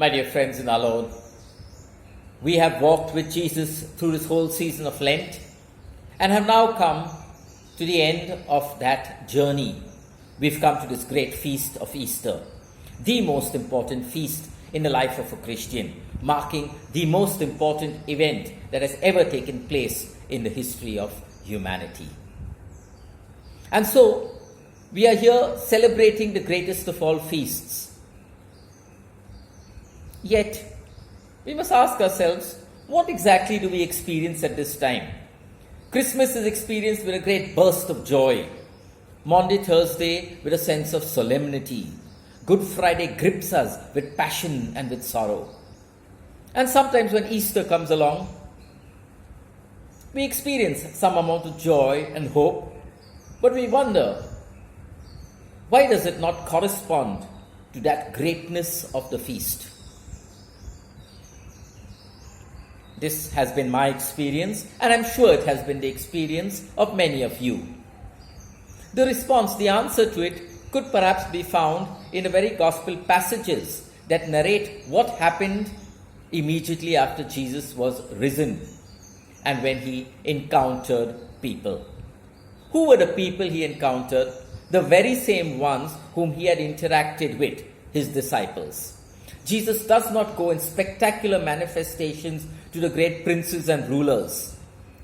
My dear friends in our Lord, we have walked with Jesus through this whole season of Lent and have now come to the end of that journey. We've come to this great feast of Easter, the most important feast in the life of a Christian, marking the most important event that has ever taken place in the history of humanity. And so, we are here celebrating the greatest of all feasts. Yet, we must ask ourselves, what exactly do we experience at this time? Christmas is experienced with a great burst of joy. Maundy Thursday with a sense of solemnity. Good Friday grips us with passion and with sorrow. And sometimes when Easter comes along, we experience some amount of joy and hope, but we wonder, why does it not correspond to that greatness of the feast? This has been my experience, and I'm sure it has been the experience of many of you. The response, the answer to it, could perhaps be found in the very gospel passages that narrate what happened immediately after Jesus was risen and when he encountered people. Who were the people he encountered? The very same ones whom he had interacted with, his disciples. Jesus does not go in spectacular manifestations to the great princes and rulers.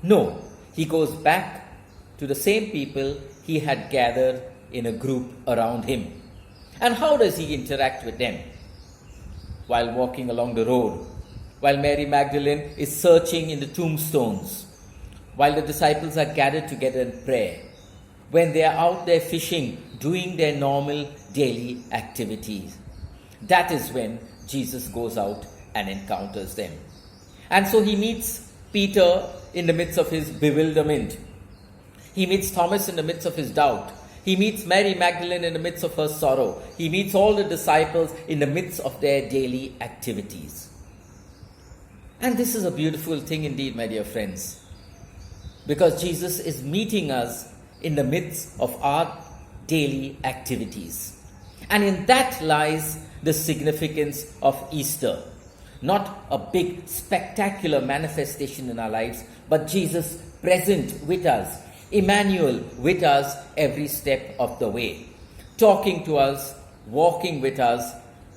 No, he goes back to the same people he had gathered in a group around him. And how does he interact with them? While walking along the road, while Mary Magdalene is searching in the tombstones, while the disciples are gathered together in prayer, when they are out there fishing, doing their normal daily activities. That is when Jesus goes out and encounters them. And so he meets Peter in the midst of his bewilderment. He meets Thomas in the midst of his doubt. He meets Mary Magdalene in the midst of her sorrow. He meets all the disciples in the midst of their daily activities. And this is a beautiful thing indeed, my dear friends, because Jesus is meeting us in the midst of our daily activities. And in that lies the significance of Easter. Not a big, spectacular manifestation in our lives, but Jesus present with us, Emmanuel with us every step of the way, talking to us, walking with us,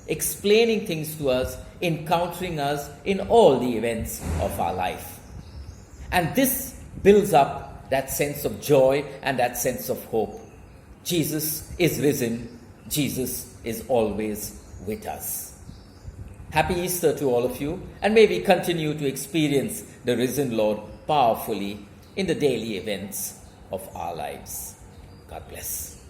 explaining things to us, encountering us in all the events of our life. And this builds up that sense of joy and that sense of hope. Jesus is risen. Jesus is always with us. Happy Easter to all of you, and may we continue to experience the risen Lord powerfully in the daily events of our lives. God bless.